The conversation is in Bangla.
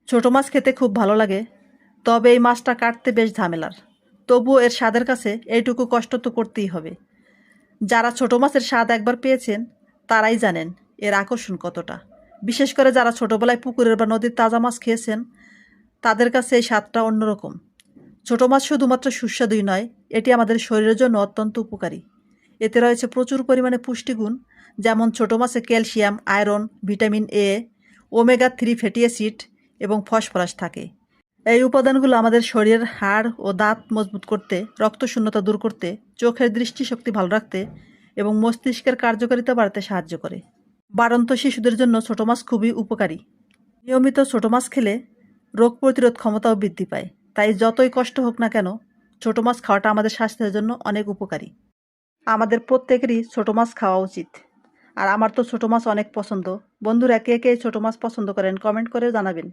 ছোট মাছ খেতে খুব ভালো লাগে, তবে এই মাছটা কাটতে বেশ ঝামেলার। তবুও এর স্বাদের কাছে এইটুকু কষ্ট তো করতেই হবে। যারা ছোট মাছের স্বাদ একবার পেয়েছেন তারাই জানেন এর আকর্ষণ কতটা। বিশেষ করে যারা ছোটবেলায় পুকুরের বা নদীর তাজা মাছ খেয়েছেন তাদের কাছে এই স্বাদটা অন্যরকম। ছোট মাছ শুধুমাত্র সুস্বাদুই নয়, এটি আমাদের শরীরের জন্য অত্যন্ত উপকারী। এতে রয়েছে প্রচুর পরিমাণে পুষ্টিগুণ, যেমন ছোট মাছে calcium, iron, vitamin A, omega 3 fatty acid এবং ফসফরাস থাকে। এই উপাদানগুলো আমাদের শরীরের হাড় ও দাঁত মজবুত করতে, রক্তশূন্যতা দূর করতে, চোখের দৃষ্টিশক্তি ভালো রাখতে এবং মস্তিষ্কের কার্যকারিতা বাড়াতে সাহায্য করে। বাড়ন্ত শিশুদের জন্য ছোট মাছ খুবই উপকারী। নিয়মিত ছোট মাছ খেলে রোগ প্রতিরোধ ক্ষমতাও বৃদ্ধি পায়। তাই যতই কষ্ট হোক না কেন, ছোট মাছ খাওয়াটা আমাদের স্বাস্থ্যের জন্য অনেক উপকারী। আমাদের প্রত্যেকেরই ছোট মাছ খাওয়া উচিত। আর আমার তো ছোট মাছ অনেক পছন্দ। বন্ধুরা, কে কে ছোট মাছ পছন্দ করেন কমেন্ট করে জানাবেন।